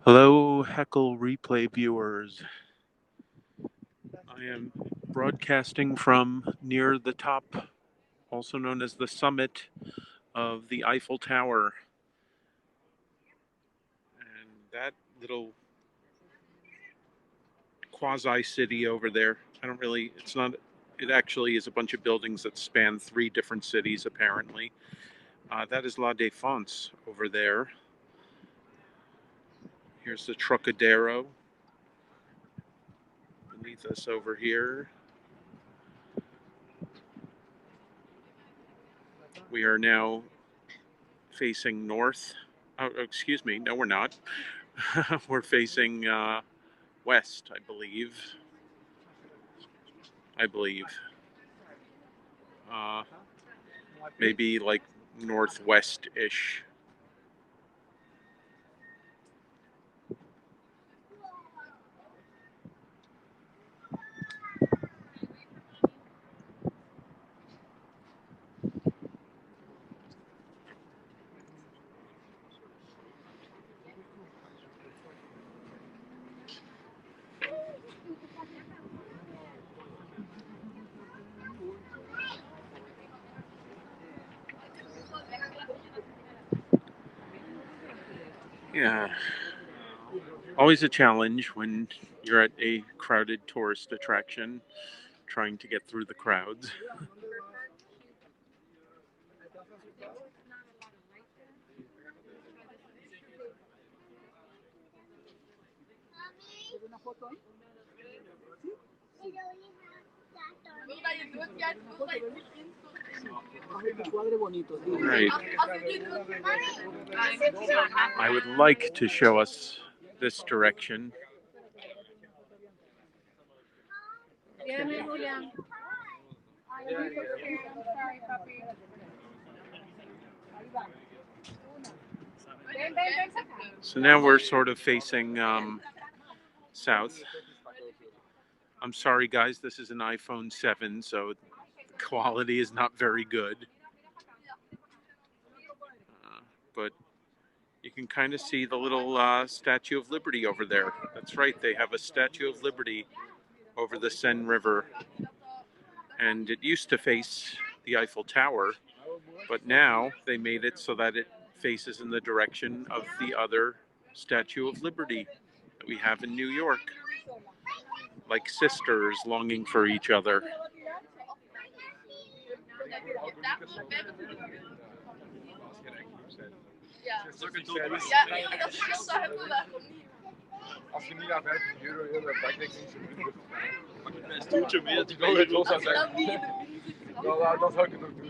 Hello, Heckle replay viewers. I am broadcasting from near the top, also known as the summit of the Eiffel Tower. And that little quasi-city over there, it actually is a bunch of buildings that span 3 different cities, apparently. That is La Défense over there. Here's the Trocadero beneath us over here. We are now facing north. Oh, excuse me. No, we're not. We're facing west, I believe. Maybe like northwest-ish. Yeah. Always a challenge when you're at a crowded tourist attraction, trying to get through the crowds. Right. I would like to show us this direction. So now we're sort of facing south. I'm sorry, guys, this is an iPhone 7, so the quality is not very good. But you can kind of see the little Statue of Liberty over there. That's right, they have a Statue of Liberty over the Seine River. And it used to face the Eiffel Tower, but now they made it so that it faces in the direction of the other Statue of Liberty that we have in New York. Like sisters longing for each other.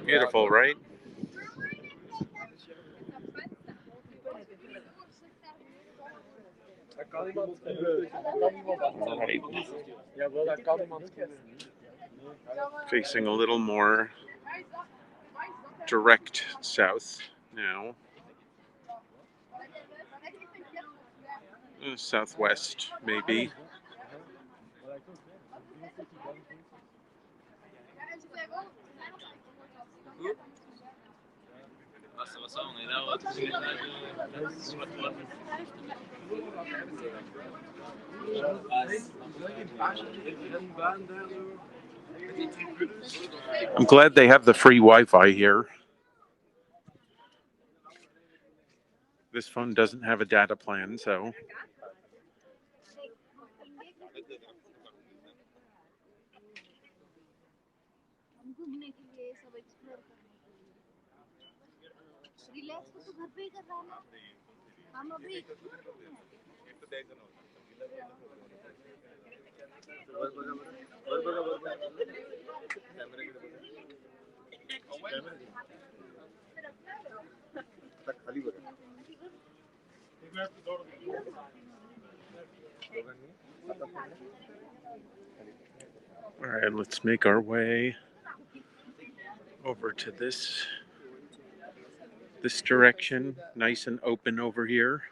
Beautiful, right? Right. Facing a little more direct south now. Southwest, maybe. I'm glad they have the free Wi-Fi here. This phone doesn't have a data plan, so. All right, let's make our way over to this direction. Nice and open over here.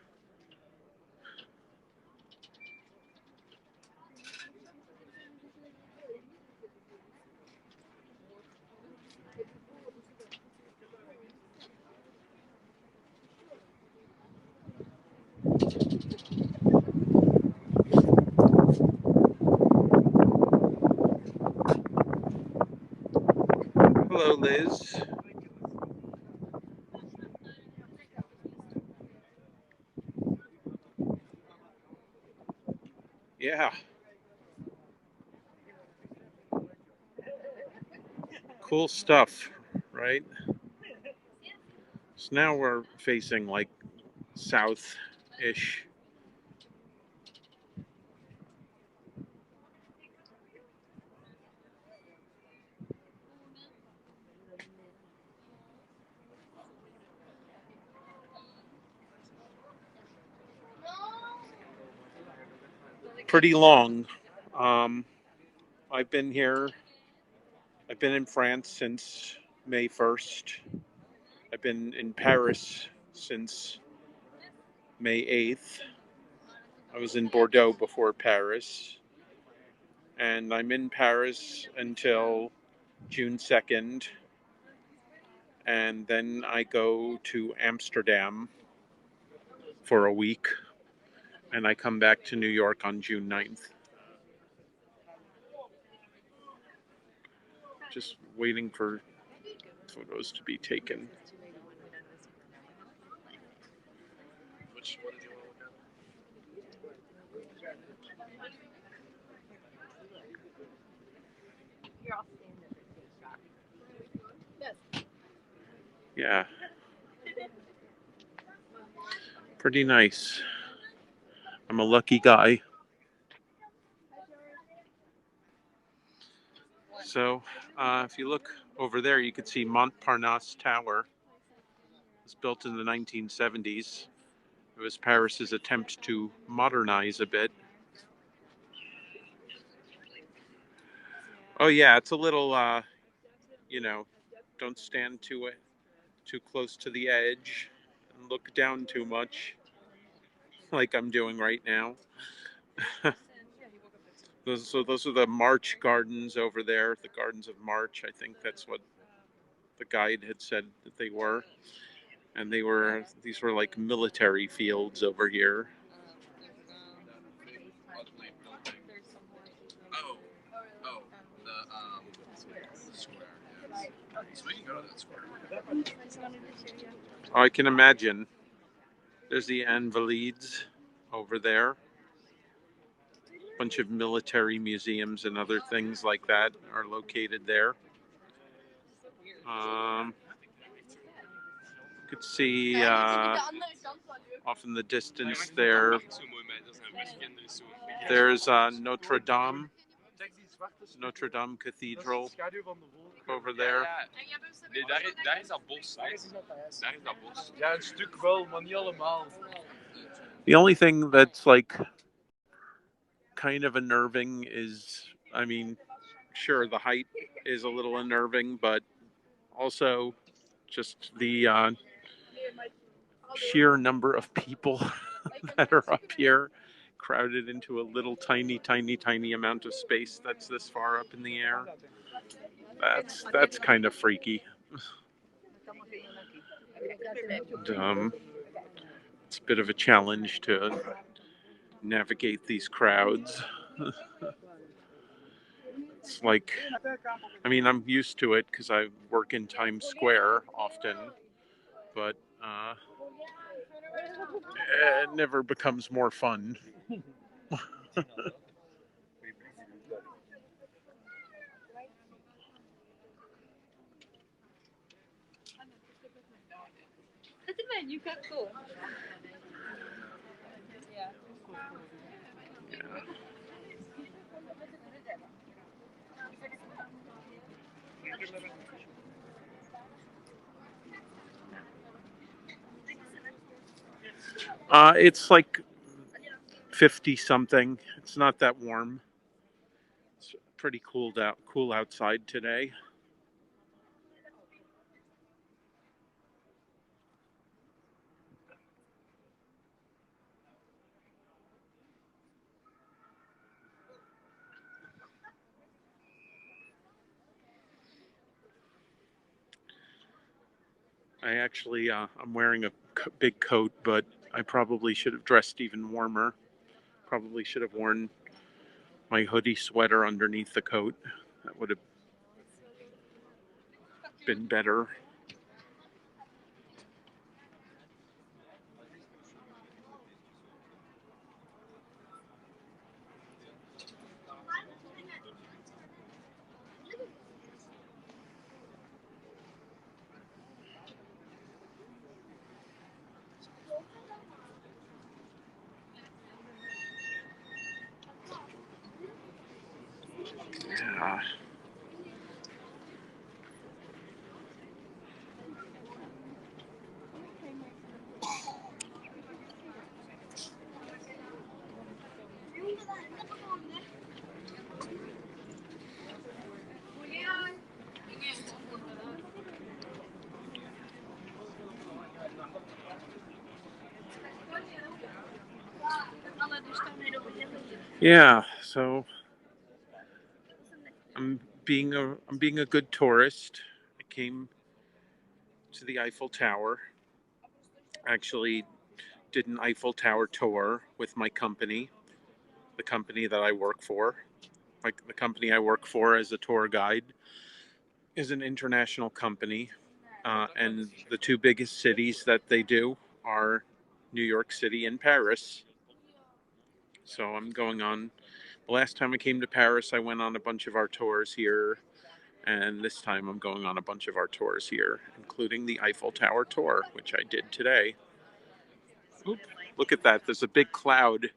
Liz. Yeah, cool stuff, right? So now we're facing like south-ish. Pretty long. Um, I've been here. I've been in France since May 1st. I've been in Paris since May 8th. I was in Bordeaux before Paris. And I'm in Paris until June 2nd. And then I go to Amsterdam for a week. And I come back to New York on June 9th. Just waiting for photos to be taken. Which one do you want to look at? Yeah. Pretty nice. I'm a lucky guy. So, if you look over there, you could see Montparnasse Tower. It was built in the 1970s. It was Paris's attempt to modernize a bit. Oh yeah, it's a little, don't stand too close to the edge and look down too much, like I'm doing right now. Those are the March Gardens over there, the Gardens of March. I think that's what the guide had said that they were. And these were like military fields over here. Oh, the square. Yes. So we can go to that square. Oh, I can imagine. There's the Invalides over there. A bunch of military museums and other things like that are located there. You could see off in the distance there. There's Notre Dame Cathedral over there. Nee, daar is dat bos. Daar is dat bos. Ja, een stuk wel, maar niet allemaal. The only thing that's like kind of unnerving is, I mean, sure, the height is a little unnerving, but also just the sheer number of people that are up here crowded into a little tiny amount of space that's this far up in the air. That's kind of freaky. And, it's a bit of a challenge to navigate these crowds. It's like, I mean, I'm used to it because I work in Times Square often, but it never becomes more fun. It's like 50 something. It's not that warm. It's pretty cool outside today. I actually, I'm wearing a big coat, but I probably should have dressed even warmer. Probably should have worn my hoodie sweater underneath the coat. That would have been better. Yeah. Yeah, so I'm being a good tourist. I came to the Eiffel Tower. Actually did an Eiffel Tower tour with my company, the company that I work for. Like the company I work for as a tour guide is an international company, and the two biggest cities that they do are New York City and Paris. So I'm going on. The last time I came to Paris, I went on a bunch of our tours here, and this time I'm going on a bunch of our tours here, including the Eiffel Tower tour, which I did today. Oop, look at that! There's a big cloud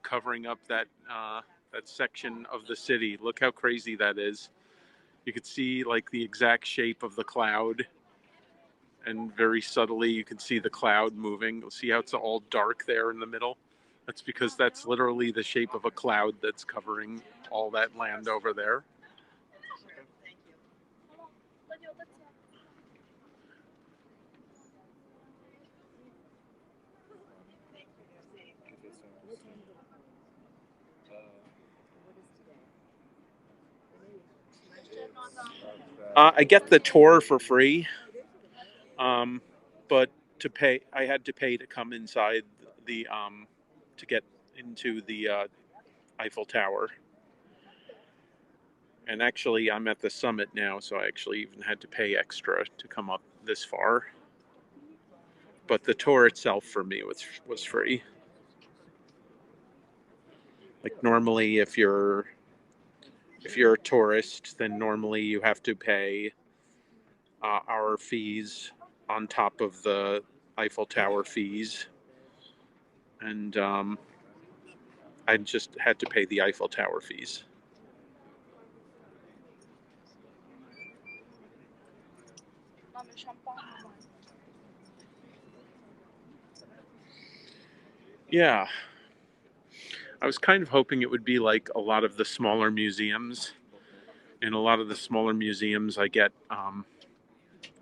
covering up that section of the city. Look how crazy that is. You could see like the exact shape of the cloud, and very subtly you can see the cloud moving. You'll see how it's all dark there in the middle. That's because that's literally the shape of a cloud that's covering all that land over there. I get the tour for free, but I had to pay to come inside to get into the Eiffel Tower. And actually, I'm at the summit now, so I actually even had to pay extra to come up this far. But the tour itself for me was free. Like normally, if you're a tourist, then normally you have to pay our fees on top of the Eiffel Tower fees, and I just had to pay the Eiffel Tower fees. Yeah, I was kind of hoping it would be like a lot of the smaller museums. In a lot of the smaller museums, I get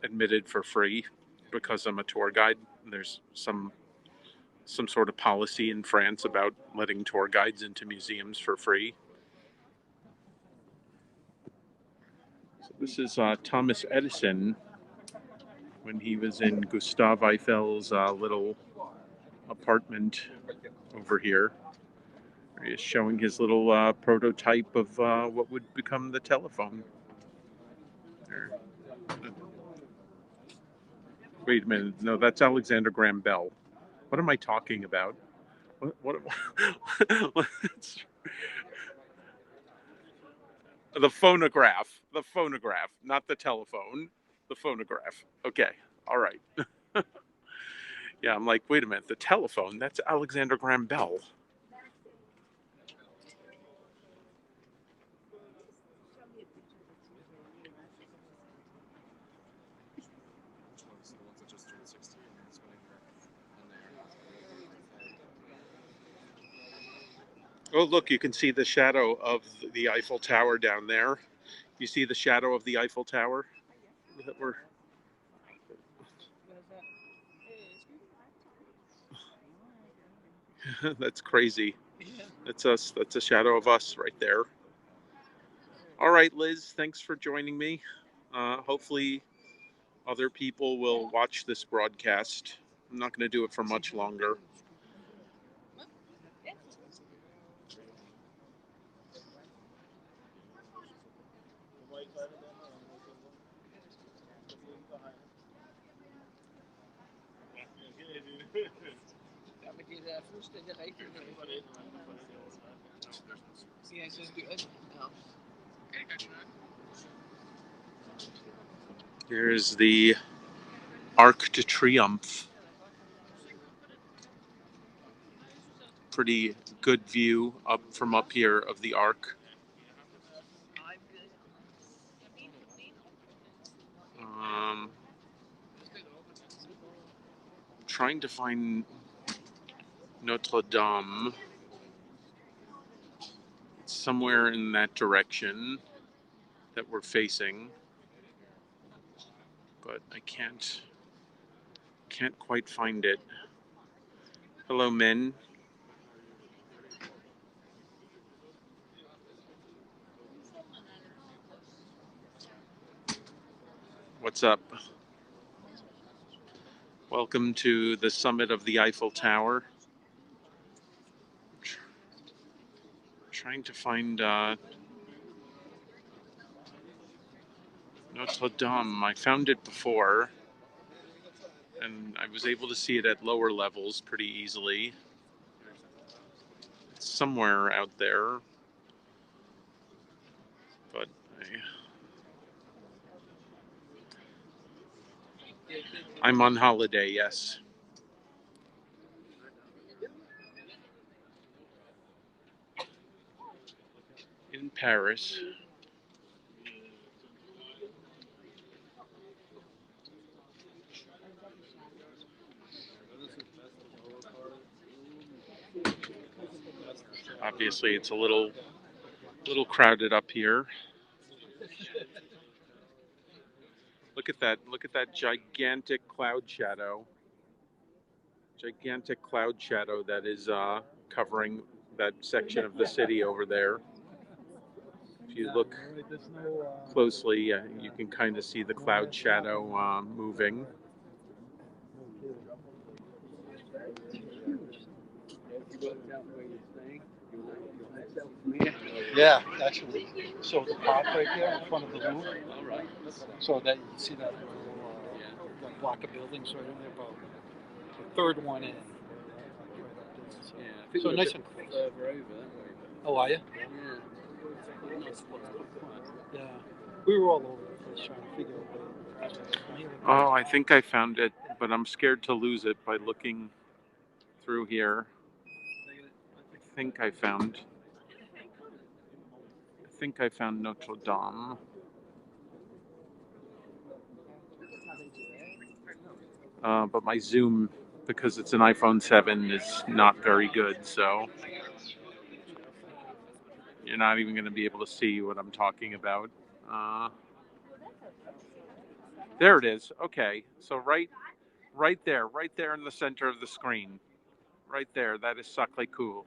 admitted for free because I'm a tour guide. There's some sort of policy in France about letting tour guides into museums for free. So this is Thomas Edison when he was in Gustave Eiffel's little apartment over here. He is showing his little prototype of what would become the telephone. There. Wait a minute. No, that's Alexander Graham Bell. What am I talking about? What's the phonograph? The phonograph, not the telephone. The phonograph. Okay. All right. Yeah, I'm like, wait a minute. The telephone? That's Alexander Graham Bell. Oh, look, you can see the shadow of the Eiffel Tower down there. You see the shadow of the Eiffel Tower? That's crazy. That's us. That's a shadow of us right there. All right, Liz, thanks for joining me. Hopefully, other people will watch this broadcast. I'm not going to do it for much longer. Here's the Arc de Triomphe. Pretty good view up from up here of the Arc. Trying to find Notre Dame. Somewhere in that direction that we're facing, but I can't quite find it. Hello, men. What's up? Welcome to the summit of the Eiffel Tower. Trying to find Notre Dame. I found it before, and I was able to see it at lower levels pretty easily. It's somewhere out there, but I'm on holiday, yes. In Paris. Obviously, it's a little crowded up here. Look at that! Look at that gigantic cloud shadow. Gigantic cloud shadow that is covering that section of the city over there. If you look closely, you can kind of see the cloud shadow moving. Yeah, actually. So the park right there in front of the Louvre. So that you see that little block of buildings right in there, about the third one in. Yeah, So nice and close. Further over. Oh, are you? Yeah. Nice spot to park. Yeah. We were all over the place trying to figure out. Oh, I think I found it, but I'm scared to lose it by looking through here. I think I found Notre Dame. But my zoom, because it's an iPhone 7, is not very good, so you're not even going to be able to see what I'm talking about. There it is. Okay, so right there in the center of the screen. Right there, that is Sacré-Cœur.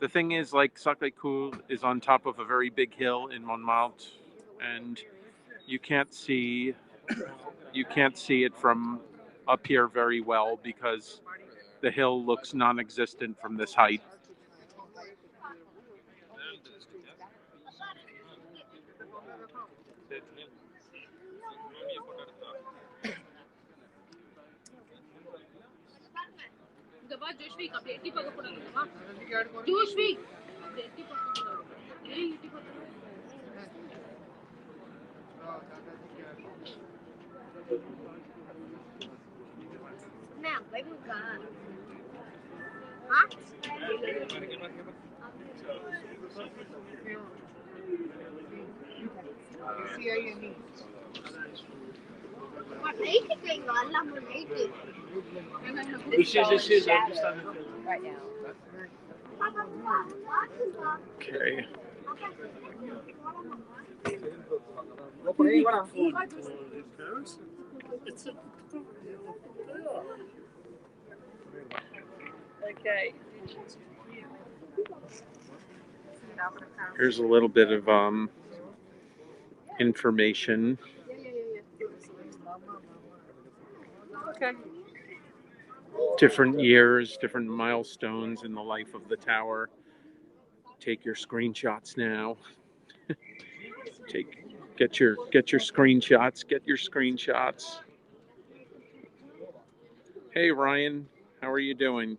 The thing is, like, Sacré-Cœur is on top of a very big hill in Montmartre, and you can't see it from up here very well because the hill looks non-existent from this height. Right now. Okay. Okay. Here's a little bit of information. Okay. Different years, different milestones in the life of the tower. Take your screenshots now. Get your screenshots. Get your screenshots. Hey Ryan, How are you doing?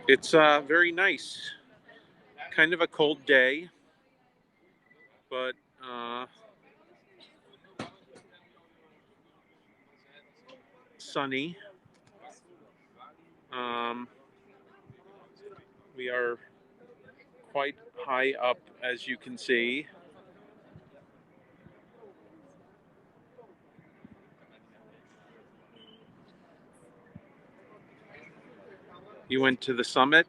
It's very nice. Kind of a cold day, but sunny. Um, we are quite high up, as you can see. You went to the summit?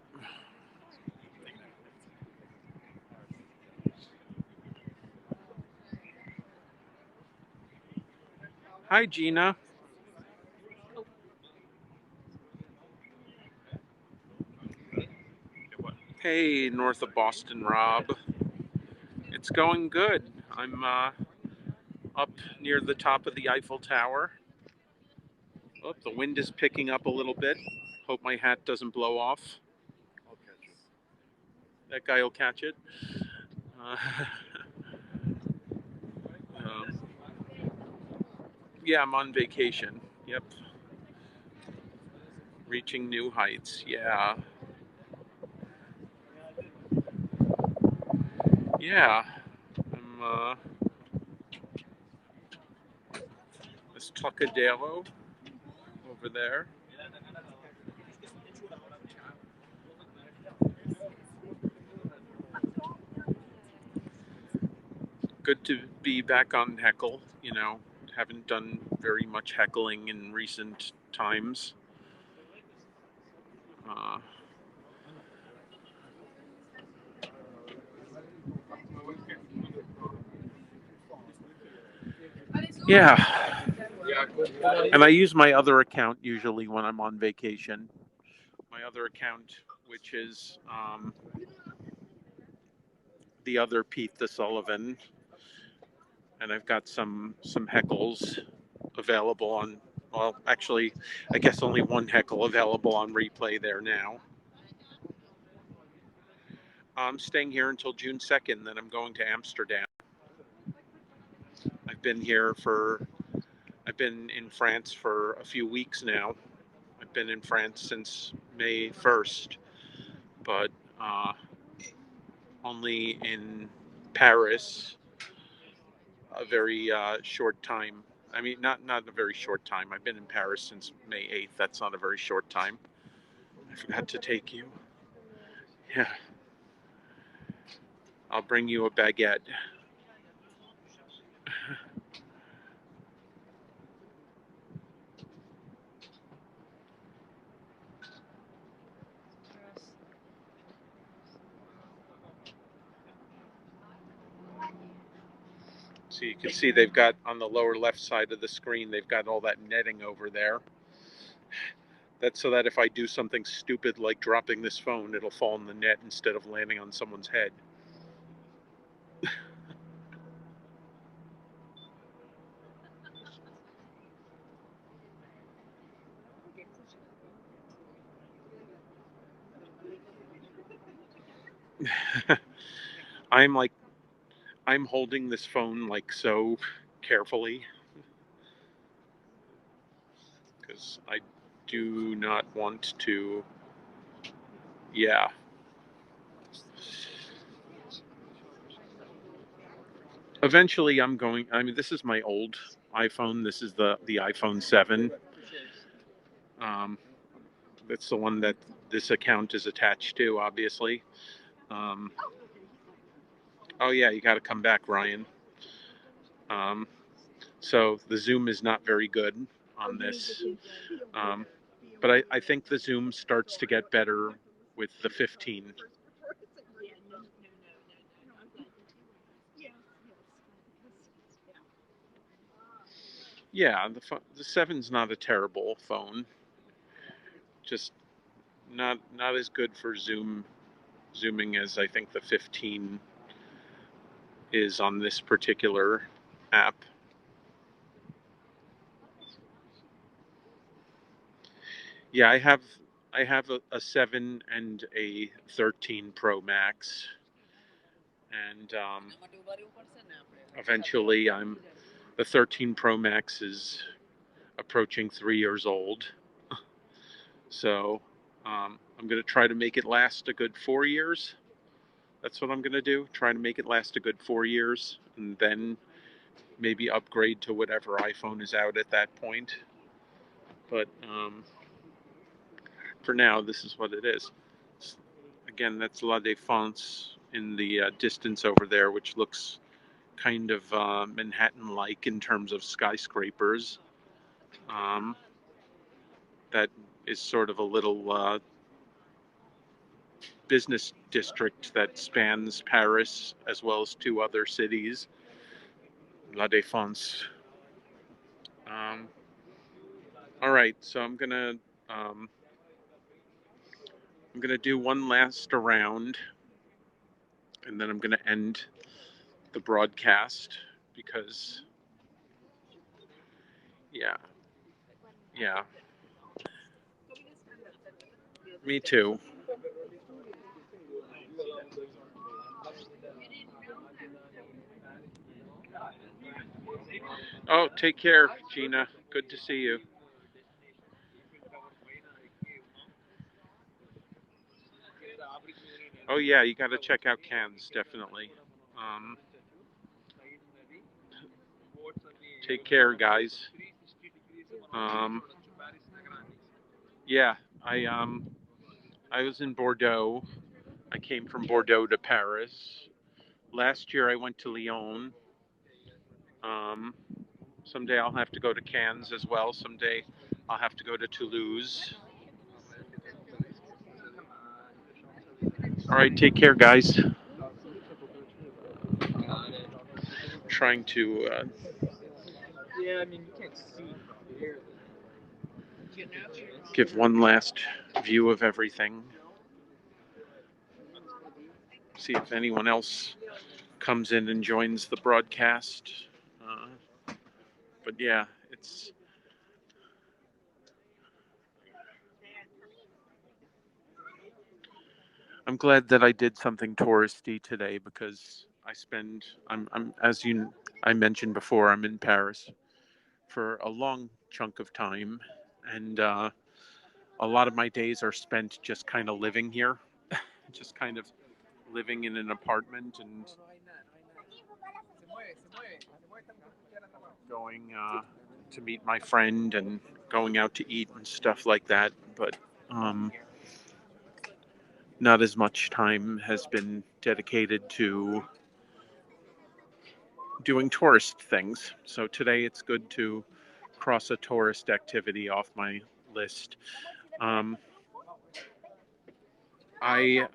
Hi, Gina. Hey, north of Boston, Rob. It's going good. I'm up near the top of the Eiffel Tower. Oh, the wind is picking up a little bit. Hope my hat doesn't blow off. I'll catch you. That guy will catch it. Uh, um, yeah, I'm on vacation. Yep. Reaching new heights. Yeah. Yeah. I'm this Tucadero over there. Good to be back on Heckle. You know, haven't done very much heckling in recent times. Uh, yeah. And I use my other account usually when I'm on vacation. My other account, which is the other Pete the Sullivan, and I've got some heckles available on. Well, actually, I guess only one heckle available on replay there now. I'm staying here until June 2nd, then I'm going to Amsterdam. I've been here for. I've been in France for a few weeks now. I've been in France since May 1st, but only in Paris a very short time. I mean, not a very short time. I've been in Paris since May 8th. That's not a very short time. I forgot to take you. Yeah, I'll bring you a baguette. So you can see they've got on the lower left side of the screen, they've got all that netting over there. That's so that if I do something stupid like dropping this phone, it'll fall in the net instead of landing on someone's head. I'm I'm holding this phone like so carefully because I do not want to. Yeah. Eventually, I'm going. I mean, this is my old iPhone. This is the iPhone 7. Um, that's the one that this account is attached to, obviously. Um, oh yeah, you got to come back, Ryan. Um, so the zoom is not very good on this, but I think the zoom starts to get better with the 15. Yeah, the 7's not a terrible phone. Just not as good for zooming as I think the 15 is on this particular app. Yeah, I have a 7 and a 13 Pro Max, and eventually the 13 Pro Max is approaching 3 years old, so I'm gonna try to make it last a good 4 years. That's what I'm gonna do. Try to make it last a good 4 years, and then maybe upgrade to whatever iPhone is out at that point. But for now, this is what it is. Again, that's La Défense in the distance over there, which looks kind of Manhattan-like in terms of skyscrapers. That is sort of a little business district that spans Paris as well as 2 other cities. La Défense. All right, so um, I'm gonna do one last round, and then I'm gonna end the broadcast because, yeah, yeah, me too. Oh, take care, Gina. Good to see you. Oh yeah, you got to check out Cannes, definitely. Um, take care, guys. Um, yeah, I was in Bordeaux. I came from Bordeaux to Paris. Last year I went to Lyon. Um, someday I'll have to go to Cannes as well. Someday I'll have to go to Toulouse. All right, take care, guys. Trying to Yeah, I mean, you can't see here. give one last view of everything. See if anyone else comes in and joins the broadcast. But yeah, it's. I'm glad that I did something touristy today because I'm as I mentioned before, I'm in Paris for a long chunk of time, and a lot of my days are spent just kind of living here, just kind of living in an apartment and going to meet my friend and going out to eat and stuff like that. But not as much time has been dedicated to doing tourist things. So today it's good to cross a tourist activity off my list. Um, I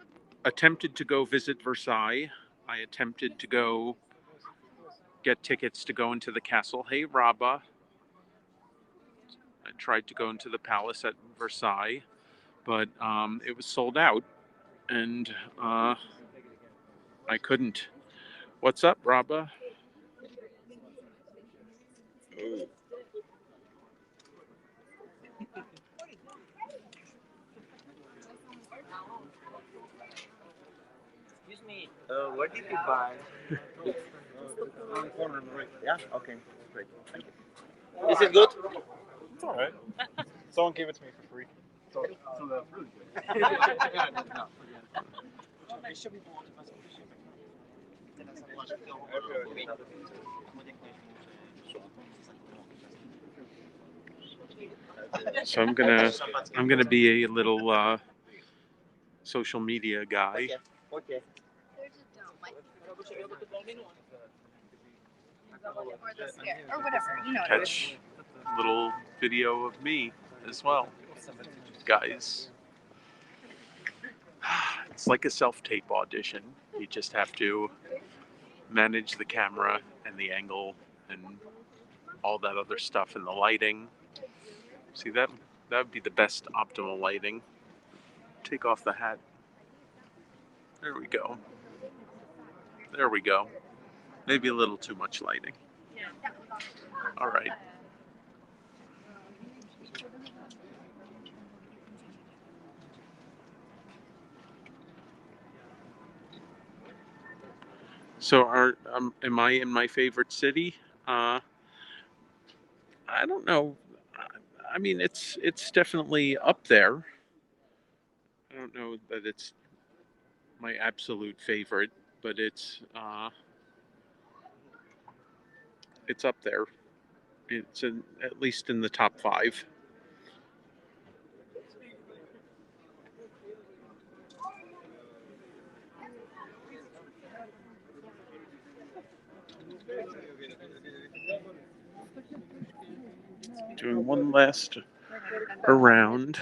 attempted to go visit Versailles. I attempted to go get tickets to go into the castle. Hey, Rabba. I tried to go into the palace at Versailles, but it was sold out, and I couldn't. What's up, Rabba? Excuse me, what did you buy? On the corner on the right. Yeah? Okay, great. Thank you. Is it good? It's all right. Someone gave it to me for free. So that's really good. No, So I'm gonna be a little social media guy. Okay. Or whatever, you know. Catch a little video of me as well, guys. It's like a self-tape audition. You just have to manage the camera and the angle and all that other stuff and the lighting. See, that would be the best optimal lighting. Take off the hat. There we go. There we go. Maybe a little too much lighting. All right. So, am I in my favorite city? I don't know. I mean, it's definitely up there. I don't know that it's my absolute favorite, but it's up there. It's at least in the top 5. Doing one last around.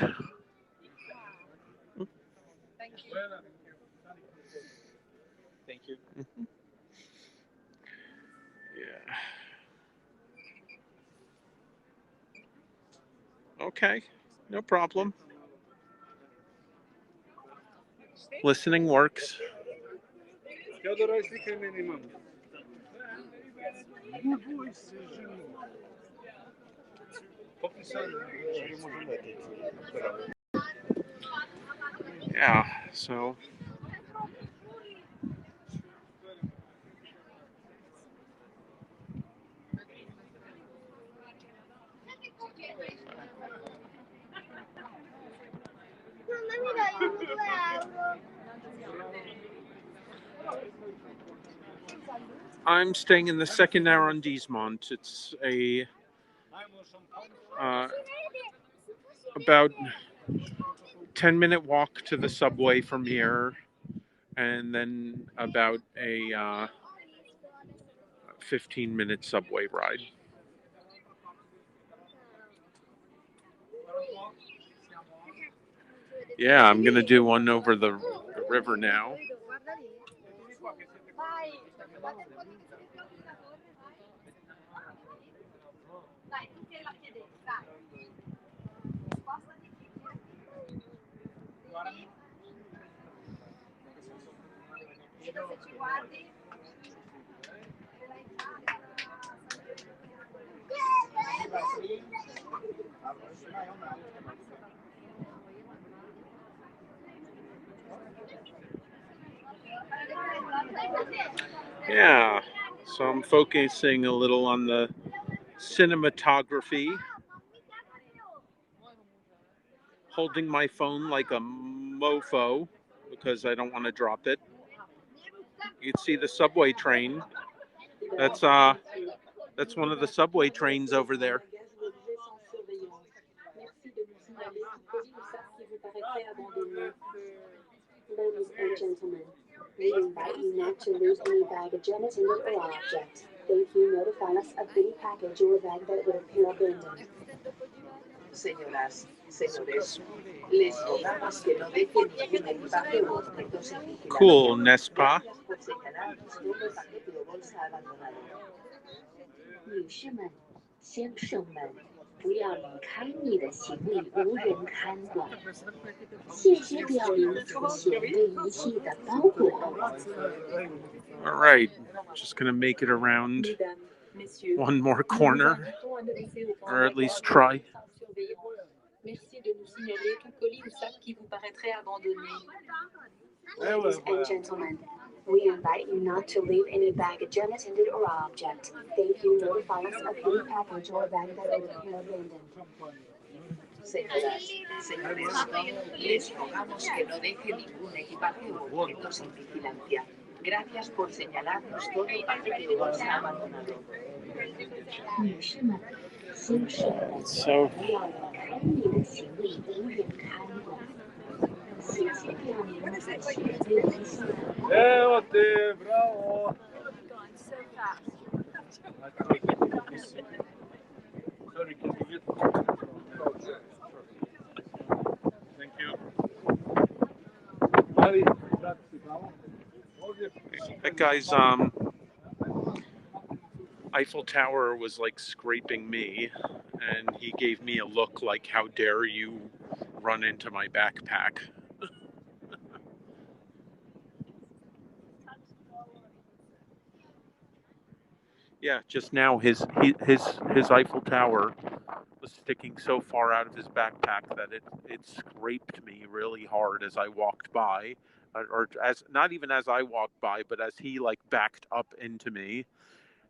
Thank you. Yeah. Okay. No problem. Listening works. Yeah, so I'm staying in the second arrondissement. It's a about 10-minute walk to the subway from here, and then about a 15-minute subway ride. Yeah, I'm gonna do one over the river now. Yeah, so I'm focusing a little on the cinematography, holding my phone like a mofo because I don't want to drop it. You can see the subway train. That's one of the subway trains over there. Ladies and gentlemen, we invite you not to lose any baggage unattended or object. Thank you. Notify us of any package or bag that would appear abandoned. Señoras, señores, les rogamos que no dejen ningún equipaje o objeto sin vigilancia. Cool, n'est-ce pas? Gracias por señalarnos todo paquete o bolsa abandonado. 女士们、先生们，不要离开你的行李无人看管。谢谢表明此前被遗弃的包裹。All right, just gonna make it around one more corner, or at least try. Merci de nous signaler tout colis ou sac qui vous paraîtrait abandonné. Ladies and gentlemen, we invite you not to leave any baggage unattended or object. Thank you. Notify us of any package or bag that would appear abandoned. Señoras, señores, les rogamos que no dejen ningún equipaje o objeto sin vigilancia. Gracias por señalarnos todo paquete o bolsa abandonado. 女士们、先生们， So 不要离开你的行李无人看管。谢谢表明此前被遗弃的包裹。 bravo. thank you. That guy's Eiffel Tower was like scraping me, and he gave me a look like, "How dare you run into my backpack?" Yeah, just now his Eiffel Tower was sticking so far out of his backpack that it scraped me really hard as I walked by, or as not even as I walked by, but as he like backed up into me.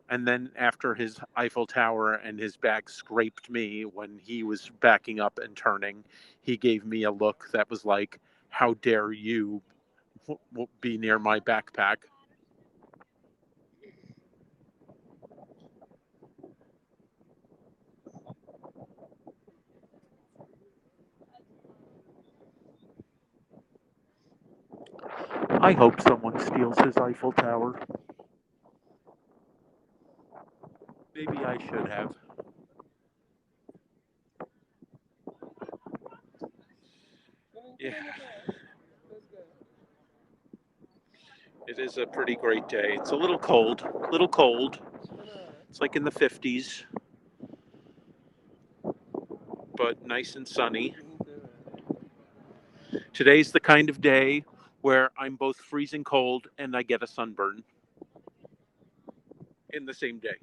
And then after his Eiffel Tower and his bag scraped me when he was backing up and turning, he gave me a look that was like, "How dare you be near my backpack?" I hope someone steals his Eiffel Tower. Maybe I should have. Yeah. It is a pretty great day. It's a little cold. It's like in the 50s, but nice and sunny. Today's the kind of day where I'm both freezing cold and I get a sunburn in the same day.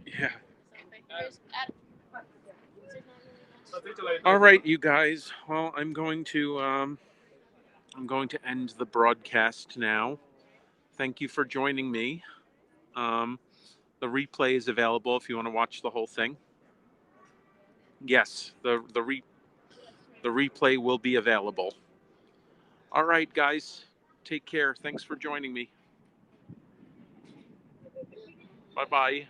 Yeah. All right, you guys. Well, I'm going to end the broadcast now. Thank you for joining me. The replay is available if you want to watch the whole thing. Yes, the replay will be available. All right, guys. Take care. Thanks for joining me. Bye-bye.